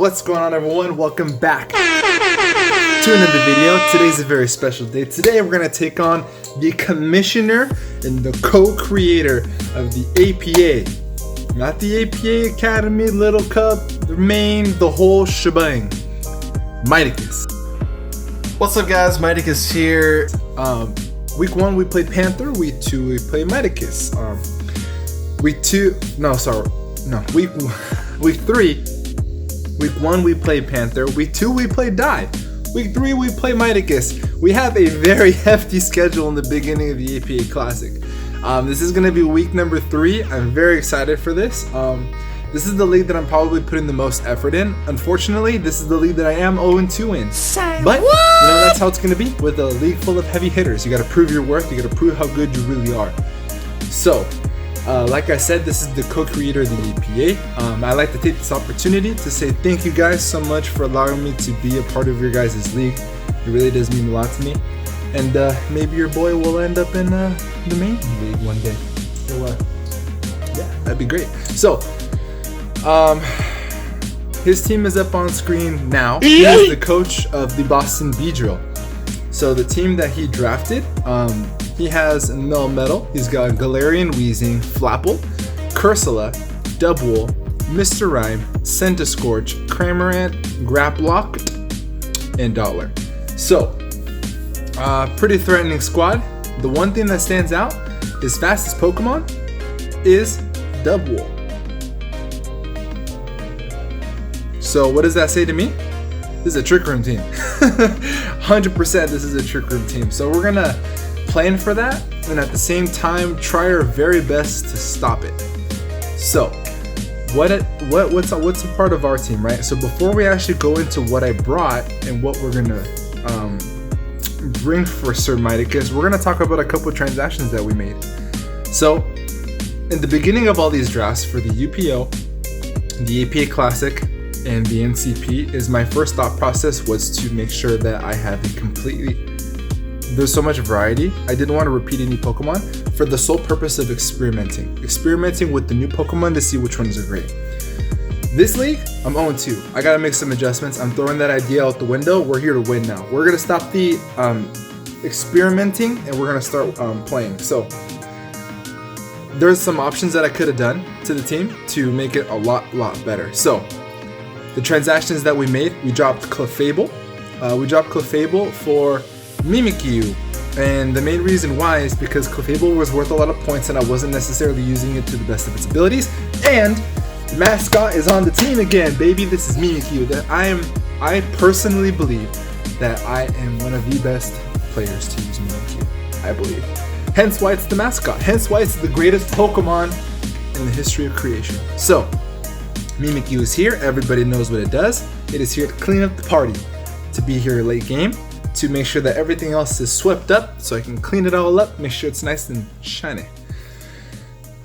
What's going on, everyone? Welcome back to another video. Today's a very special day. Today we're going to take on the commissioner and the co-creator of the APA. Not the APA Academy, Little Cup, the main, the whole shebang. Miticus. What's up, guys? Miticus here. Week 1 we played Panther. Week 2 we played Miticus. Week 3. Week 1 we played Panther. Week 2 we played Dye. Week 3 we played Miticus. We have a very hefty schedule in the beginning of the APA Classic. This is going to be week number 3. I'm very excited for this. This is the league that I'm probably putting the most effort in. Unfortunately, this is the league that I am 0-2 in. But you know, that's how it's going to be with a league full of heavy hitters. You got to prove your worth. You got to prove how good you really are. So, like I said, this is the co-creator of the APA. I'd like to take this opportunity to say thank you guys so much for allowing me to be a part of your guys' league. It really does mean a lot to me. And maybe your boy will end up in the main league one day. So, yeah, that'd be great. So, his team is up on screen now. He is the coach of the Boston Beedrill. So the team that he drafted, he has Melmetal, he's got Galarian, Weezing, Flapple, Cursula, Dubwool, Mr. Rhyme, Centiskorch, Cramorant, Graplock, and Dollar. So, pretty threatening squad. The one thing that stands out, his fastest Pokemon is Dubwool. So what does that say to me? This is a Trick Room team. 100% this is a Trick Room team. So we're gonna plan for that and at the same time try our very best to stop it. So what's a part of our team, right? So before we actually go into what I brought and what we're gonna bring for Sir Miticus, we're gonna talk about a couple of transactions that we made. So in the beginning of all these drafts for the UPO, the APA Classic, and the NCP, is my first thought process was to make sure that I have a there's so much variety. I didn't want to repeat any Pokemon for the sole purpose of experimenting with the new Pokemon to see which ones are great. This league, I'm 0-2. I gotta make some adjustments. I'm throwing that idea out the window. We're here to win now. We're gonna stop the experimenting and we're gonna start playing. So there's some options that I could have done to the team to make it a lot better. So the transactions that we made, we dropped Clefable. We dropped Clefable for Mimikyu. And the main reason why is because Clefable was worth a lot of points and I wasn't necessarily using it to the best of its abilities. And the mascot is on the team again, baby. This is Mimikyu. I personally believe that I am one of the best players to use Mimikyu. I believe. Hence why it's the mascot. Hence why it's the greatest Pokemon in the history of creation. So, Mimikyu is here. Everybody knows what it does. It is here to clean up the party, to be here late game, to make sure that everything else is swept up so I can clean it all up, make sure it's nice and shiny.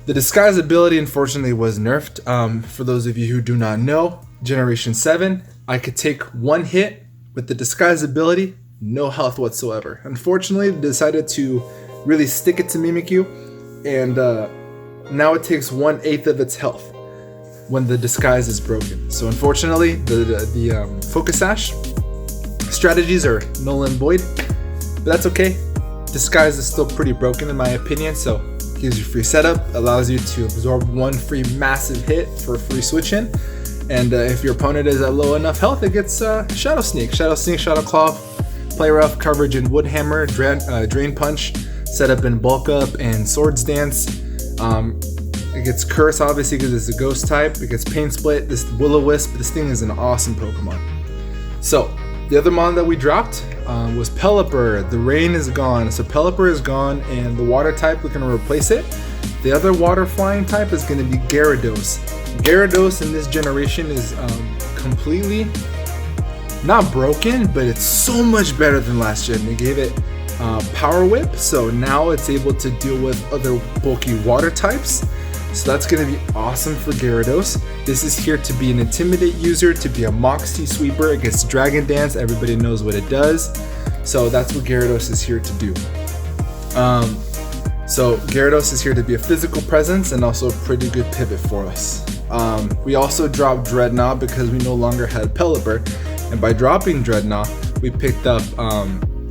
The disguise ability unfortunately was nerfed. For those of you who do not know, Generation 7, I could take one hit with the disguise ability, no health whatsoever. Unfortunately, they decided to really stick it to Mimikyu, and now it takes 1/8 of its health when the disguise is broken. So unfortunately, the Focus Sash strategies are null and void, but that's okay. Disguise is still pretty broken in my opinion, so gives you free setup, allows you to absorb one free massive hit for a free switch in, and if your opponent is at low enough health, it gets Shadow Sneak, Shadow Claw, Play Rough, coverage in Wood Hammer, Drain Punch, setup in Bulk Up and Swords Dance. It gets Curse, obviously, because it's a ghost type. It gets Pain Split, this Will-O-Wisp. This thing is an awesome Pokemon. So, the other mon that we dropped was Pelipper. The rain is gone. So, Pelipper is gone, and the water type, we're going to replace it. The other water flying type is going to be Gyarados. Gyarados in this generation is completely not broken, but it's so much better than last gen. They gave it Power Whip, so now it's able to deal with other bulky water types. So that's going to be awesome for Gyarados. This is here to be an Intimidate user, to be a Moxie Sweeper. It gets Dragon Dance. Everybody knows what it does. So that's what Gyarados is here to do. So Gyarados is here to be a physical presence and also a pretty good pivot for us. We also dropped Dreadnought because we no longer had Pelipper, and by dropping Dreadnought, we picked up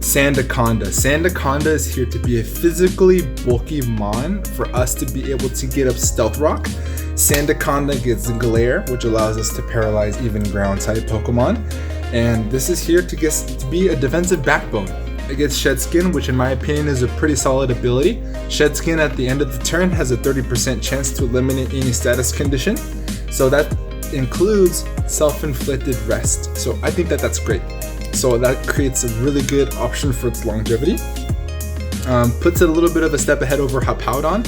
Sandaconda. Sandaconda is here to be a physically bulky mon for us to be able to get up Stealth Rock. Sandaconda gets Glare, which allows us to paralyze even ground type Pokemon. And this is here to be a defensive backbone. It gets Shed Skin, which in my opinion is a pretty solid ability. Shed Skin at the end of the turn has a 30% chance to eliminate any status condition. So that includes self-inflicted rest. So I think that that's great. So that creates a really good option for its longevity. Puts it a little bit of a step ahead over Hippowdon.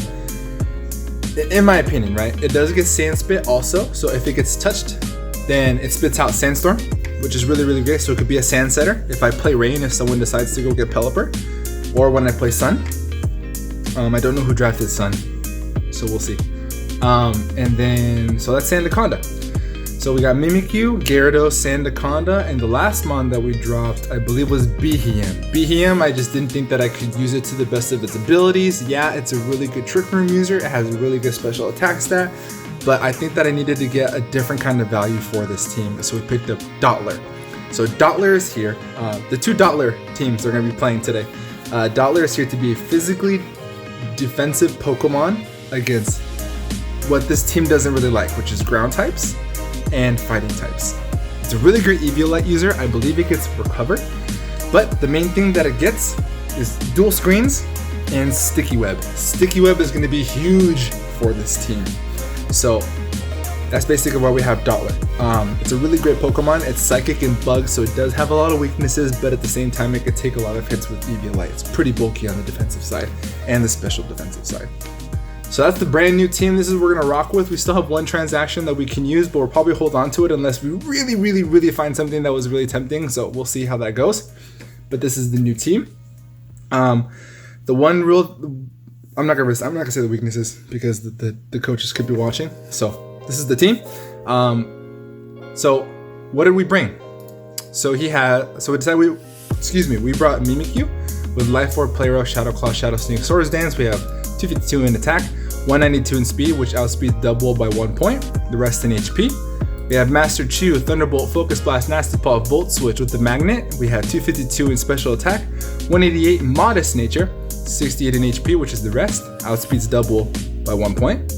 In my opinion, right? It does get Sand Spit also. So if it gets touched, then it spits out Sandstorm, which is really, really great. So it could be a Sand Setter if I play Rain, if someone decides to go get Pelipper, or when I play Sun. I don't know who drafted Sun, so we'll see. And then, so that's Sandaconda. So we got Mimikyu, Gyarados, Sandaconda, and the last mon that we dropped, I believe, was Behem. Behem, I just didn't think that I could use it to the best of its abilities. Yeah, it's a really good Trick Room user. It has a really good special attack stat, but I think that I needed to get a different kind of value for this team. So we picked up Dottler. So Dottler is here. The two Dottler teams are going to be playing today. Dottler is here to be a physically defensive Pokemon against what this team doesn't really like, which is ground types and fighting types. It's a really great Eviolite user. I believe it gets Recover, but the main thing that it gets is dual screens and Sticky Web. Sticky Web is going to be huge for this team. So that's basically why we have Dottler. It's a really great Pokemon. It's Psychic and Bug, so it does have a lot of weaknesses, but at the same time, it could take a lot of hits with Eviolite. It's pretty bulky on the defensive side and the special defensive side. So that's the brand new team. This is what we're gonna rock with. We still have one transaction that we can use, but we'll probably hold on to it unless we really find something that was really tempting. So we'll see how that goes. But this is the new team. The one rule, I'm not gonna say the weaknesses because the coaches could be watching. So this is the team. So what did we bring? So we brought Mimikyu with Life Orb, Play Rough, Shadow Claw, Shadow Sneak, Swords Dance. We have 252 in attack, 192 in speed, which outspeeds Double by 1 point, the rest in HP. We have Master Chew, Thunderbolt, Focus Blast, Nasty Paw, Volt Switch with the Magnet. We have 252 in special attack, 188 Modest Nature, 68 in HP, which is the rest, outspeeds Double by 1 point.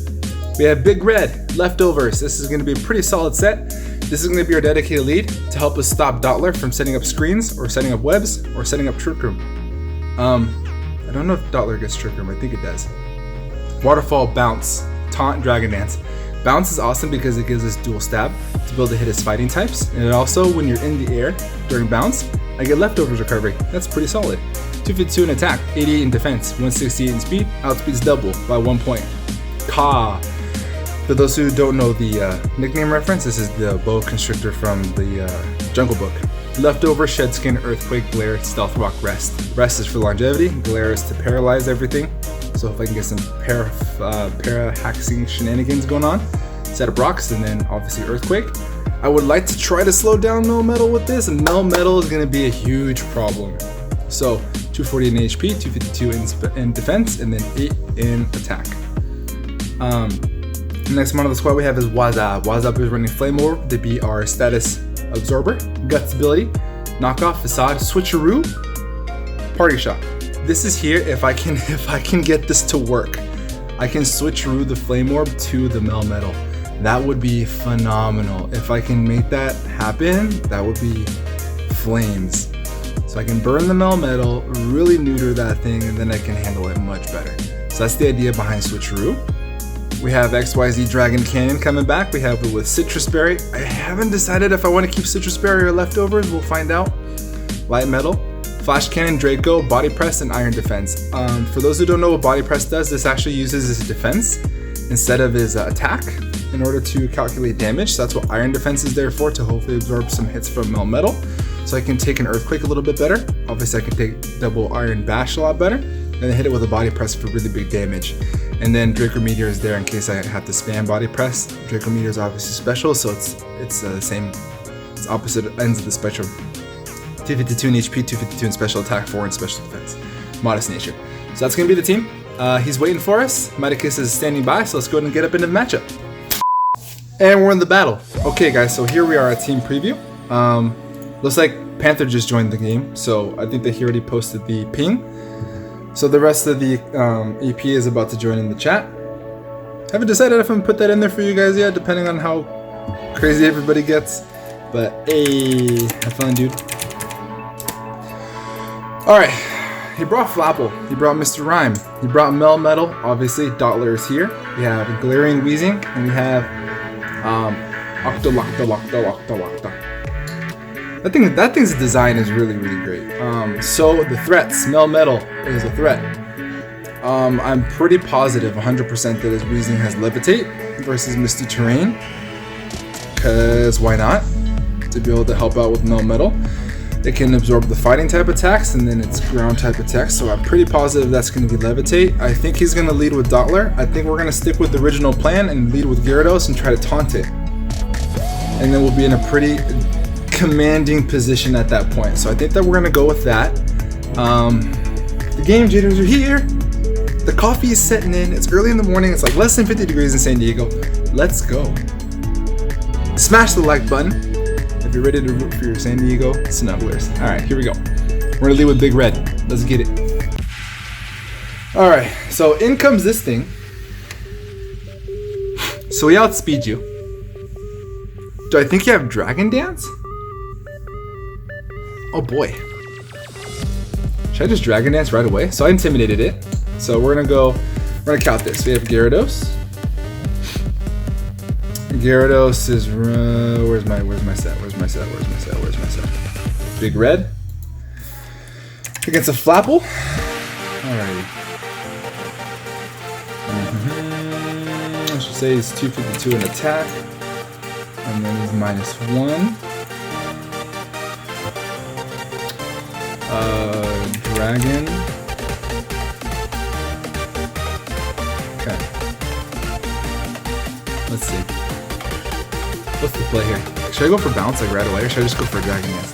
We have Big Red, Leftovers. This is going to be a pretty solid set. This is going to be our dedicated lead to help us stop Dottler from setting up screens or setting up webs or setting up Trick Room. I don't know if Dottler gets Trick Room. I think it does. Waterfall, Bounce, Taunt, Dragon Dance. Bounce is awesome because it gives us dual stab to be able to hit his fighting types. And it also, when you're in the air during Bounce, I get Leftovers recovery. That's pretty solid. 252 in attack, 88 in defense, 168 in speed, outspeeds Double by 1 point. Ka. For those who don't know the nickname reference, this is the boa constrictor from the Jungle Book. Leftover, Shed Skin, Earthquake, Glare, Stealth Rock, Rest. Rest is for longevity, Glare is to paralyze everything. So if I can get some para-haxing shenanigans going on, set up rocks, and then obviously Earthquake. I would like to try to slow down Melmetal with this, and Melmetal is going to be a huge problem. So 240 in HP, 252 in defense, and then 8 in attack. The next one of the squad we have is Wazab. Wazab is running Flame Orb to be our status absorber, Guts ability, Knockoff, Facade, Switcheroo, Party Shot. This is here if I can get this to work. I can Switcheroo the Flame Orb to the Melmetal. That would be phenomenal. If I can make that happen, that would be flames. So I can burn the Melmetal, really neuter that thing, and then I can handle it much better. So that's the idea behind Switcheroo. We have XYZ Dragon Canyon coming back. We have it with Citrus Berry. I haven't decided if I want to keep Citrus Berry or Leftovers. We'll find out. Light Metal, Flash Cannon, Draco, Body Press, and Iron Defense. For those who don't know what Body Press does, this actually uses his defense instead of his attack in order to calculate damage. So that's what Iron Defense is there for, to hopefully absorb some hits from Melmetal. So I can take an Earthquake a little bit better. Obviously I can take double Iron Bash a lot better, and then hit it with a Body Press for really big damage. And then Draco Meteor is there in case I have to spam Body Press. Draco Meteor is obviously special, so it's the same, it's opposite ends of the spectrum. 252 in HP, 252 in special attack, 4 in special defense. Modest Nature. So that's going to be the team. He's waiting for us. Miticus is standing by, so let's go ahead and get up into the matchup. And we're in the battle. Okay, guys, so here we are at team preview. Looks like Panther just joined the game, so I think that he already posted the ping. So the rest of the EP is about to join in the chat. Haven't decided if I'm gonna put that in there for you guys yet, depending on how crazy everybody gets. But hey, have fun, dude. Alright, he brought Flapple, he brought Mr. Rhyme, he brought Melmetal, obviously, Dottler is here. We have Glaring Wheezing, and we have Octolocta. That thing's design is really, really great. So the threats, Melmetal is a threat. I'm pretty positive 100% that his Wheezing has Levitate versus Misty Terrain. Cause why not? To be able to help out with Melmetal. It can absorb the fighting type attacks and then its ground type attacks, so I'm pretty positive that's going to be Levitate. I think he's going to lead with Dottler. I think we're going to stick with the original plan and lead with Gyarados and try to taunt it. And then we'll be in a pretty commanding position at that point. So I think that we're going to go with that. The game jitters are here. The coffee is setting in. It's early in the morning. It's like less than 50 degrees in San Diego. Let's go. Smash the like button if you're ready to root for your San Diego Snugglers. Alright, here we go. We're gonna lead with Big Red. Let's get it. Alright, so in comes this thing. So we outspeed you. Do I think you have Dragon Dance? Oh boy. Should I just Dragon Dance right away? So I intimidated it. So we're gonna count this. We have Gyarados. Gyarados is where's my set? Big Red against a Flapple. Alrighty. I should say he's 252 in attack, and then he's -1. Dragon. Okay. Let's see. What's the play here? Should I go for bounce like right away, or should I just go for a Dragon Dance?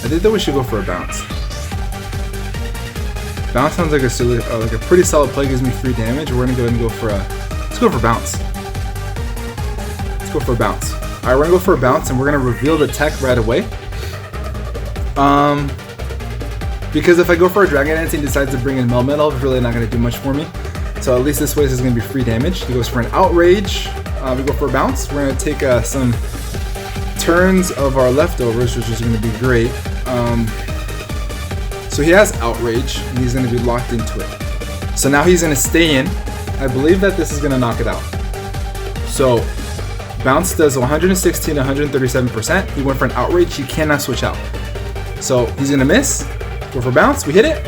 I think that we should go for a bounce. Bounce sounds like a silly, like a pretty solid play. Gives me free damage. We're gonna go ahead and go for a. Let's go for bounce. Let's go for a bounce. All right, we're gonna go for a bounce, and we're gonna reveal the tech right away. Because if I go for a Dragon Dance and he decides to bring in Melmetal, it's really not gonna do much for me. So at least this way, this is gonna be free damage. He goes for an Outrage. We go for a bounce. We're gonna take some turns of our leftovers, which is gonna be great. So he has Outrage, and he's gonna be locked into it. So now he's gonna stay in. I believe that this is gonna knock it out. So bounce does 116 to 137%. He went for an Outrage. He cannot switch out. So he's gonna miss. Go for bounce. We hit it.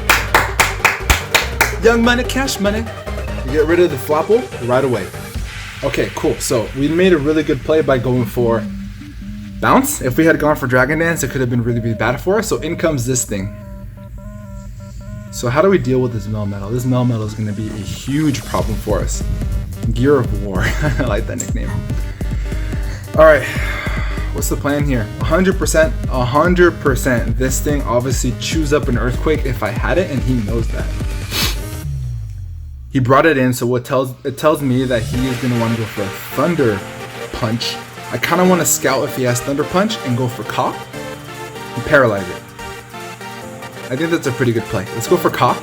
Young money, cash money. We get rid of the Flapple right away. Okay, cool. So we made a really good play by going for bounce. If we had gone for Dragon Dance, it could have been really, really bad for us. So in comes this thing. So how do we deal with this Melmetal? This Melmetal is going to be a huge problem for us. Gear of War. I like that nickname. All right. What's the plan here? 100%. This thing obviously chews up an Earthquake if I had it, and he knows that. He brought it in, so it tells me that he is going to want to go for a Thunder Punch. I kind of want to scout if he has Thunder Punch and go for Caw and paralyze it. I think that's a pretty good play. Let's go for Caw.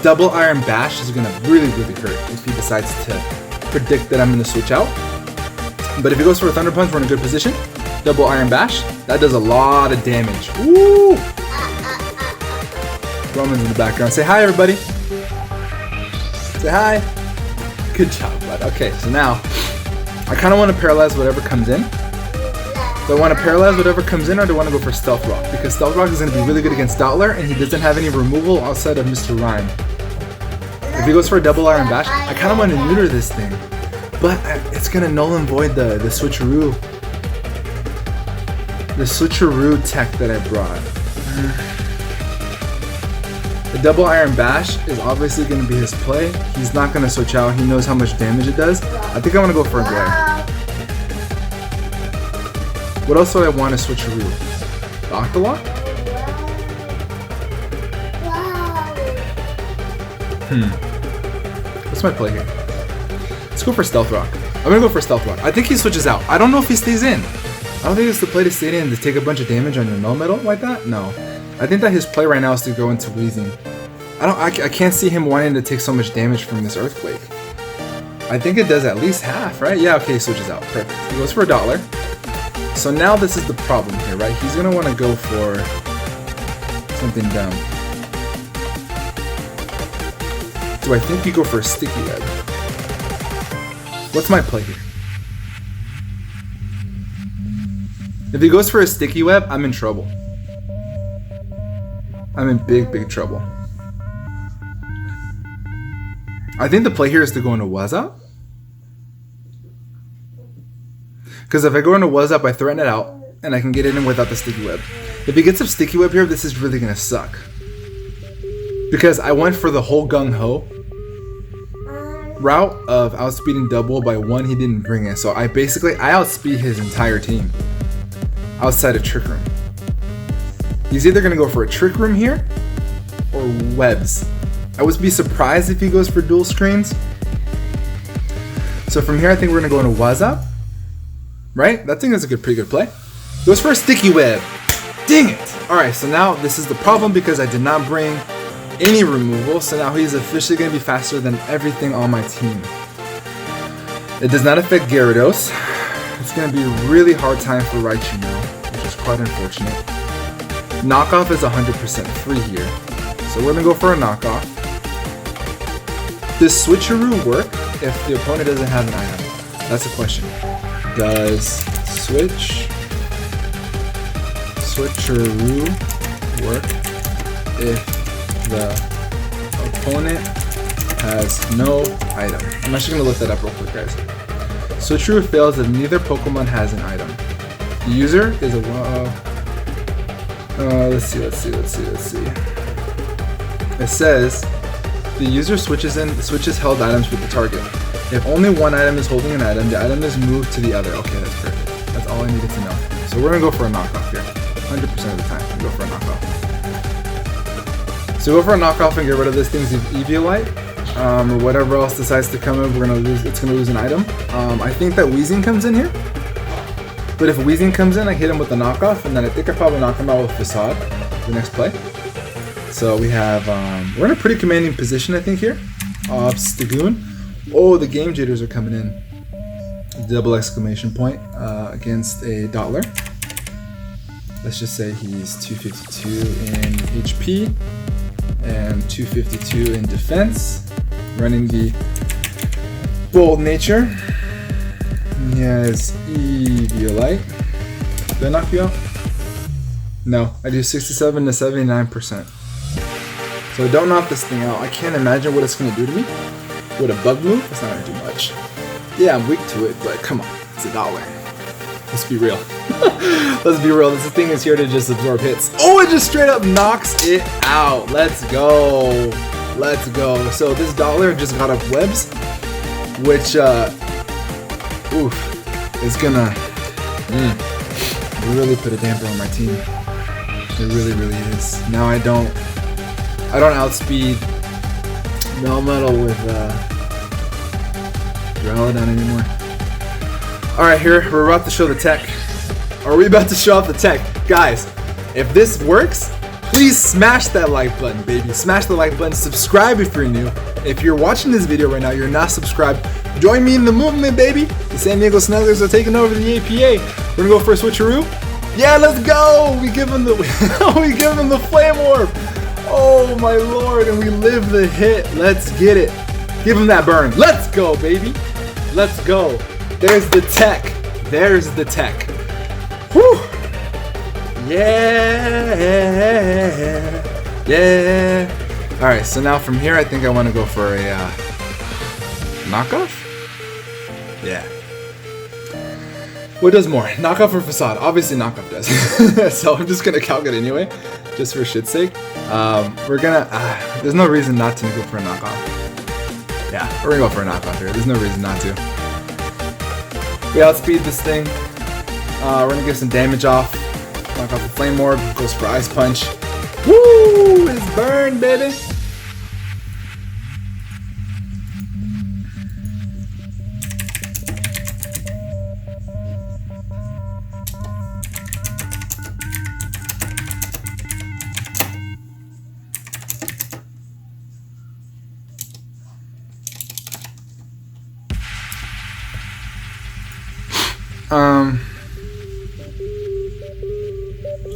Double Iron Bash is going to really, really hurt if he decides to predict that I'm going to switch out. But if he goes for a Thunder Punch, we're in a good position. Double Iron Bash. That does a lot of damage. Woo! Roman's in the background. Say hi, everybody. Say hi. Good job, bud. Okay, so now I kind of want to paralyze whatever comes in. Do I want to paralyze whatever comes in, or do I want to go for Stealth Rock? Because Stealth Rock is going to be really good against Dottler, and he doesn't have any removal outside of Mr. Rhyme. If he goes for a Double Iron Bash, I kind of want to neuter this thing. But it's going to null and void the switcheroo. The switcheroo tech that I brought. The Double Iron Bash is obviously going to be his play. He's not going to switch out. He knows how much damage it does. I think I want to go for a Glare. What else do I want to switcheroo? The Octolok? What's my play here? Let's go for Stealth Rock. I'm gonna go for Stealth Rock. I think he switches out. I don't know if he stays in. I don't think it's the play to stay in to take a bunch of damage on your Melmetal like that. No. I think that his play right now is to go into Wheezing. I can't see him wanting to take so much damage from this Earthquake. I think it does at least half, right? Yeah, okay, he switches out. Perfect. He goes for a Dottler. So now this is the problem here, right? He's gonna want to go for something dumb. Do I think you go for a Sticky Web? What's my play here? If he goes for a Sticky Web, I'm in trouble. I'm in big trouble. I think the play here is to go into Wazop. Because if I go into Wazop, I threaten it out, and I can get it in without the Sticky Web. If he gets a Sticky Web here, this is really going to suck. Because I went for the whole gung-ho route of outspeeding double by 1, he didn't bring it. So I outspeed his entire team outside of Trick Room. He's either going to go for a Trick Room here or Webs. I would be surprised if he goes for dual screens. So from here, I think we're going to go into Wazop. Right? That thing is a pretty good play. Goes for a Sticky Web. Dang it! Alright, so now this is the problem because I did not bring any removal. So now he's officially going to be faster than everything on my team. It does not affect Gyarados. It's going to be a really hard time for Raichu, which is quite unfortunate. Knockoff is 100% free here. So we're going to go for a knockoff. Does Switcheroo work if the opponent doesn't have an item? That's the question. Does Switcheroo work if the opponent has no item? I'm actually going to look that up real quick, guys. Switcheroo fails if neither Pokemon has an item. The user is a... let's see. It says the user switches held items with the target. If only one item is holding an item, the item is moved to the other. Okay, that's perfect. That's all I needed to know. So we're gonna go for a knockoff here. 100% of the time, we go for a knockoff. So go for a knockoff and get rid of this thing's Eviolite, or whatever else decides to come in. It's gonna lose an item. I think that Weezing comes in here. But if Weezing comes in, I hit him with the knockoff, and then I think I probably knock him out with Facade the next play. So we have, we're in a pretty commanding position, I think, here. Obstagoon. Oh, the game jitters are coming in. Double exclamation point against a Dottler. Let's just say he's 252 in HP and 252 in defense. Running the Bold Nature. He has Eviolite. Did I knock you out? No, I do 67 to 79%. So don't knock this thing out. I can't imagine what it's going to do to me. With a bug move, it's not going to do much. Yeah, I'm weak to it, but come on, it's a Dottler. Let's be real. Let's be real, this thing is here to just absorb hits. Oh, it just straight up knocks it out. Let's go. Let's go. So this Dottler just got up webs, which, is gonna really put a damper on my team. It really is. Now I don't outspeed Melmetal with Duraludon anymore. Alright, here, we're about to show the tech. Are we about to show off the tech? Guys, if this works, please smash that like button, baby. Smash the like button, subscribe if you're new. If you're watching this video right now, you're not subscribed, join me in the movement, baby. The San Diego Snugglers are taking over the APA. We're gonna go for a Switcheroo. Yeah, let's go! We give him the Flame Orb. Oh my lord, and we live the hit. Let's get it. Give him that burn. Let's go, baby. Let's go. There's the tech. There's the tech. Whew. Yeah. Alright, so now from here, I think I want to go for a knockoff? Yeah. What does more? Knockoff or Facade? Obviously knockoff does. So I'm just going to calc it anyway, just for shit's sake. We're going to... there's no reason not to go for a knockoff. Yeah, we're going to go for a knockoff here. There's no reason not to. We outspeed this thing. We're going to get some damage off. Knock off the Flame Orb. Goes for Ice Punch. Woo! It's burned, baby!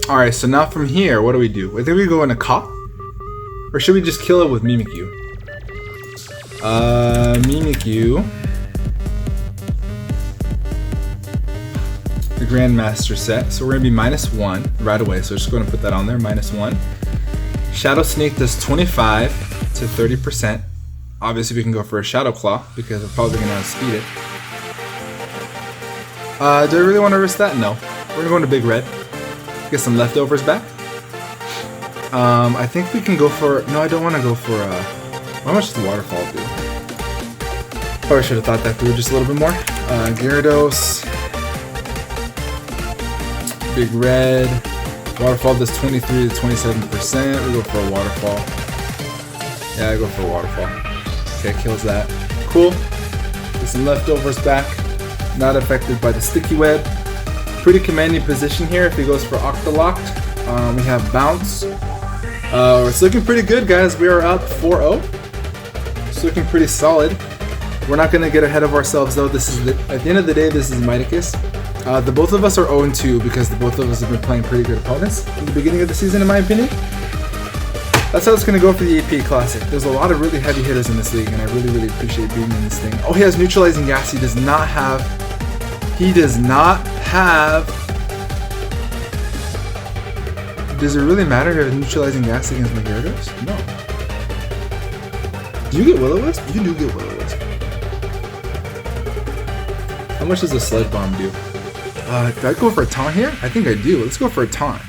Alright, so now from here, what do we do? I think we go into Cop? Or should we just kill it with Mimikyu? Mimikyu. The Grandmaster set. So we're going to be -1 right away. So we're just going to put that on there, -1. Shadow Sneak does 25 to 30%. Obviously we can go for a Shadow Claw because we're probably going to outspeed it. Do I really want to risk that? No. We're going to go into Big Red. Get some leftovers back. I think we can go for... No, I don't want to go for... How much does the Waterfall do? Probably should have thought that through just a little bit more. Gyarados. Big Red. Waterfall does 23 to 27%. We go for a Waterfall. Yeah, I go for a Waterfall. Okay, kills that. Cool. Get some leftovers back. Not affected by the Sticky Web. Pretty commanding position here if he goes for Octolocked. We have Bounce. It's looking pretty good, guys. We are up 4-0. It's looking pretty solid. We're not going to get ahead of ourselves, though. This is at the end of the day, this is Miticus. The both of us are 0-2 because the both of us have been playing pretty good opponents in the beginning of the season, in my opinion. That's how it's going to go for the AP Classic. There's a lot of really heavy hitters in this league, and I really, really appreciate being in this thing. Oh, he has Neutralizing Gas. He does not have... Does it really matter if you have Neutralizing Gas against my Gyarados? No. Do you get Will-O-Wisp? You do get Will-O-Wisp. How much does a Sludge Bomb do? Do I go for a Taunt here? I think I do. Let's go for a Taunt.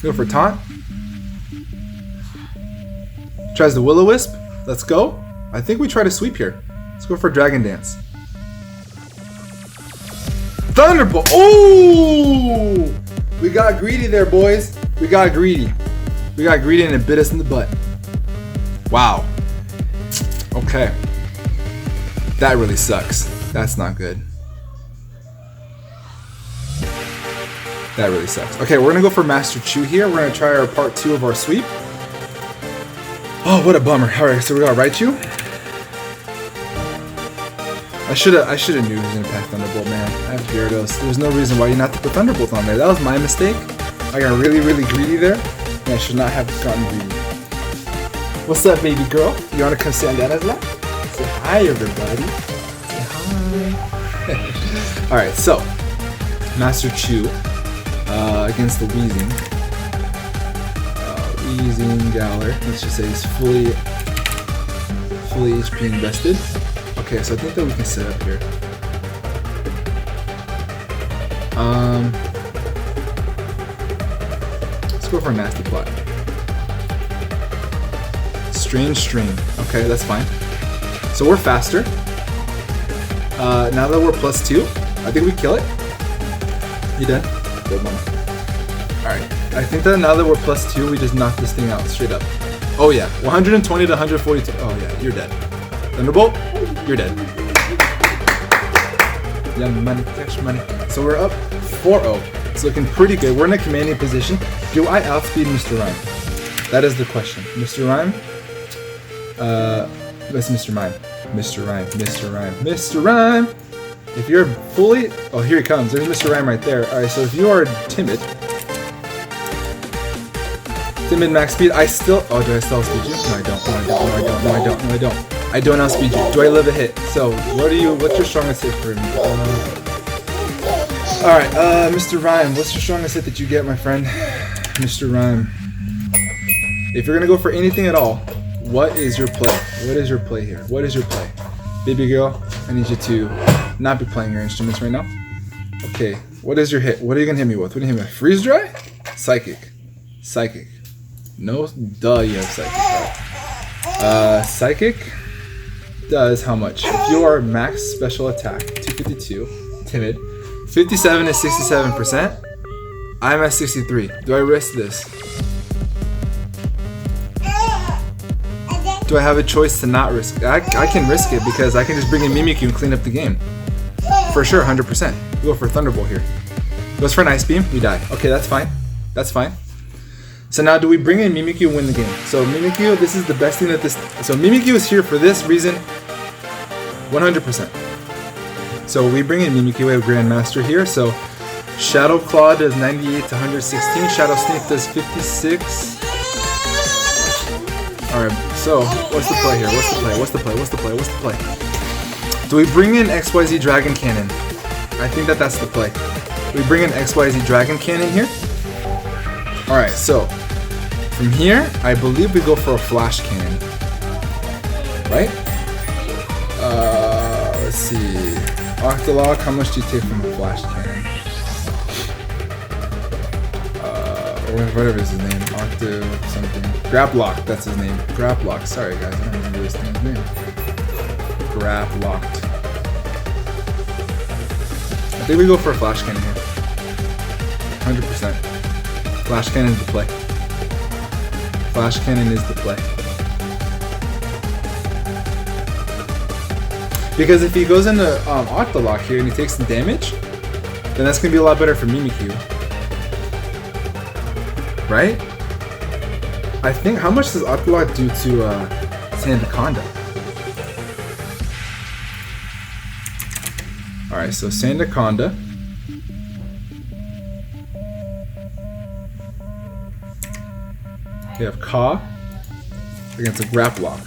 Go for a Taunt. Tries the Will-O-Wisp. Let's go. I think we try to sweep here. Let's go for Dragon Dance. Thunderbolt! Oh! We got greedy there, boys. We got greedy. We got greedy and it bit us in the butt. Wow. Okay. That really sucks. That's not good. That really sucks. Okay, we're gonna go for Master Chew here. We're gonna try our part 2 of our sweep. Oh, what a bummer. Alright, so we got Raichu. I should have knew he was gonna pack Thunderbolt, man. I have Gyarados. There's no reason why you not to put Thunderbolt on there. That was my mistake. I got really, really greedy there. And I should not have gotten greedy. What's up, baby girl? You wanna come sit on Dada's lap? Say hi, everybody. Say hi. Alright, so Master Chew against the Weezing. Weezing Galar. Let's just say he's fully HP invested. Okay, so I think that we can set up here. Let's go for a Nasty Plot. Strange Stream. Okay, that's fine. So we're faster. Now that we're +2, I think we kill it. You dead? Good one. Alright, I think that now that we're +2, we just knock this thing out straight up. Oh yeah, 120 to 142. Oh yeah, you're dead. Thunderbolt, you're dead. Young money, cash money. So we're up 4-0. It's looking pretty good. We're in a commanding position. Do I outspeed Mr. Rhyme? That is the question. Mr. Rhyme? That's Mr. Mime. Mr. Rhyme, Mr. Rhyme, Mr. Rhyme! If you're fully... Oh, here he comes. There's Mr. Rhyme right there. Alright, so if you are timid... Timid max speed, I still... Oh, do I still outspeed you? No, I don't. No, I don't. No, I don't. No, I don't. No, I don't. I don't outspeed you. Do I live a hit? So, what's your strongest hit for me? Alright, Mr. Rhyme, what's your strongest hit that you get, my friend? Mr. Rhyme. If you're gonna go for anything at all, what is your play? What is your play here? What is your play? Baby girl, I need you to not be playing your instruments right now. Okay, what is your hit? What are you gonna hit me with? What are you gonna hit me with? Freeze Dry? Psychic. Psychic. No, duh, you have Psychic. Right. Psychic does how much? If you are max special attack, 252, timid, 57 is 67%. I'm at 63. Do I risk this? Do I have a choice to not risk it? I can risk it because I can just bring in Mimikyu and clean up the game. For sure, 100%. We go for Thunderbolt here. Goes for an Ice Beam, we die. Okay, that's fine. That's fine. So now do we bring in Mimikyu and win the game? So Mimikyu, this is the best thing that this... So Mimikyu is here for this reason 100%. So we bring in Mimikyu, we have Grandmaster here. So Shadow Claw does 98 to 116. Shadow Sneak does 56. Alright, so what's the play here? What's the play? What's the play? What's the play? What's the play? Do we bring in XYZ Dragon Cannon? I think that's the play. We bring in XYZ Dragon Cannon here. Alright, so from here, I believe we go for a Flash Cannon. Right? Let's see. Octolok, how much do you take from a Flash Cannon? Or whatever is his name. Octo something. Graplock, that's his name. Graplock, sorry guys, I don't remember this thing's name. Graplocked. I think we go for a Flash Cannon here. 100%. Flash Cannon is the play. Flash Cannon is the play. Because if he goes into Octolok here and he takes some damage, then that's going to be a lot better for Mimikyu. Right? I think, how much does Octolok do to Sandaconda? Alright, so Sandaconda. We have Ka against a Graplock.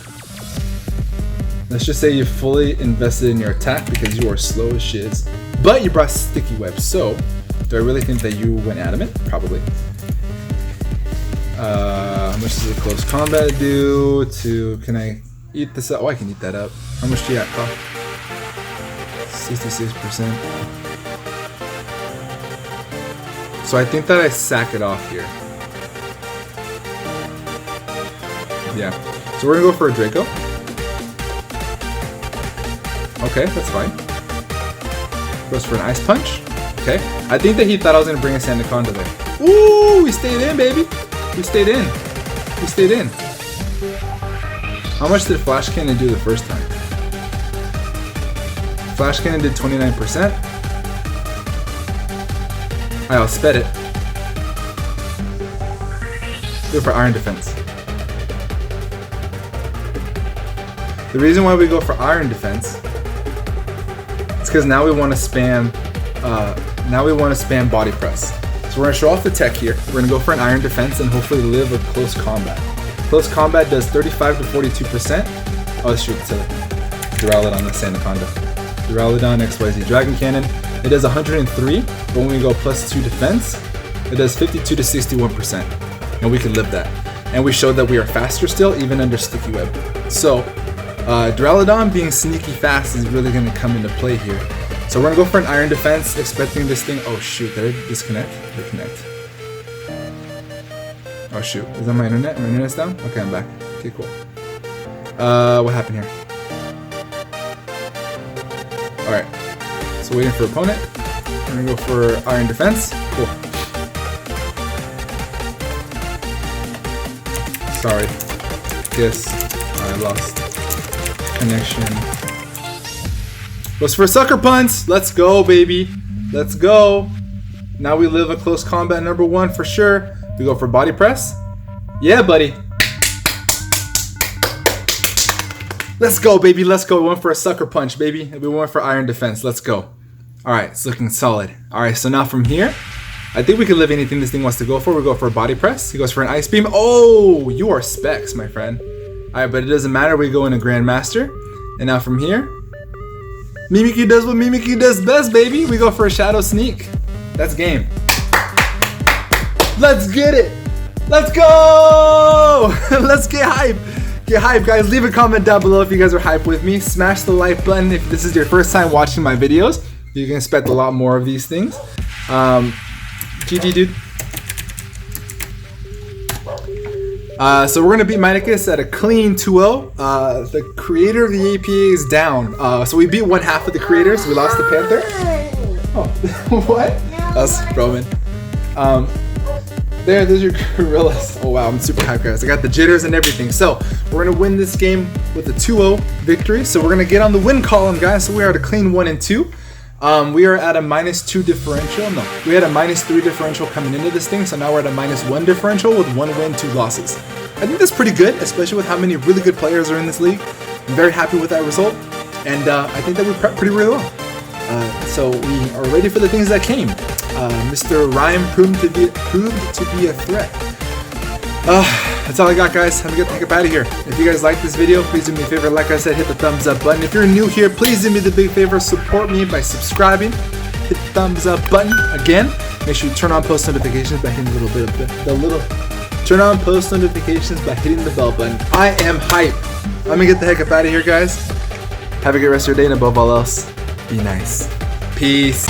Let's just say you fully invested in your attack because you are slow as shiz, but you brought Sticky Web. So, do I really think that you went Adamant? Probably. How much does a close combat do to, can I eat this up? Oh, I can eat that up. How much do you have, Ka? 66%. So I think that I sack it off here. Yeah. So we're gonna go for a Draco. Okay, that's fine. Goes for an Ice Punch. Okay. I think that he thought I was gonna bring a Sandaconda there. Ooh, we stayed in, baby. We stayed in. We stayed in. How much did Flash Cannon do the first time? Flash Cannon did 29%. I'll sped it. Go for Iron Defense. The reason why we go for Iron Defense is because now we want to spam. Body Press. So we're gonna show off the tech here. We're gonna go for an Iron Defense and hopefully live a Close Combat. Close Combat does 35 to 42%. Oh shoot, it's a Duraludon, the Sandaconda. Duraludon XYZ Dragon Cannon. It does 103, but when we go +2 defense, it does 52 to 61%. And we can live that. And we showed that we are faster still, even under Sticky Web. So, Duraludon being sneaky fast is really going to come into play here. So we're going to go for an Iron Defense, expecting this thing. Oh shoot, did I disconnect? Reconnect. Oh shoot, is that my internet? My internet's down? Okay, I'm back. Okay, cool. What happened here? Alright, so waiting for opponent. We're going to go for Iron Defense. Cool. Sorry. Yes, I lost connection. Goes for a Sucker Punch. Let's go, baby. Let's go. Now we live a Close Combat #1 for sure. We go for Body Press. Yeah, buddy. Let's go, baby. Let's go. We went for a Sucker Punch, baby. And we went for Iron Defense. Let's go. All right, it's looking solid. All right, so now from here, I think we can live anything this thing wants to go for. We go for a Body Press. He goes for an Ice Beam. Oh, you are specs, my friend. All right, but it doesn't matter. We go in a Grandmaster. And now from here, Mimikyu does what Mimikyu does best, baby. We go for a Shadow Sneak. That's game. Let's get it. Let's go. Let's get hype. Get hype, guys. Leave a comment down below if you guys are hype with me. Smash the like button if this is your first time watching my videos. You can expect a lot more of these things. GG, dude. So we're gonna beat Miticus at a clean 2-0. The creator of the APA is down. So we beat one half of the creators. So we lost the Panther. Oh, what? That's Roman. There's your gorillas. Oh wow, I'm super hyped, guys. I got the jitters and everything. So we're gonna win this game with a 2-0 victory. So we're gonna get on the win column, guys. So we are at a clean 1 and 2. We are at a -2 differential. No, we had a -3 differential coming into this thing. So now we're at a -1 differential with 1 win, 2 losses. I think that's pretty good, especially with how many really good players are in this league. I'm very happy with that result, and I think that we prepped pretty really well. So we are ready for the things that came. Mr. Rhyme proved to be a threat. That's all I got, guys. I'm gonna get out of here. If you guys like this video, please do me a favor. Like I said, hit the thumbs up button. If you're new here, please do me the big favor. Support me by subscribing. Hit the thumbs up button again. Make sure you turn on post notifications by hitting turn on post notifications by hitting the bell button. I am hype. I'm gonna get the heck up out of here, guys. Have a good rest of your day, and above all else, be nice. Peace.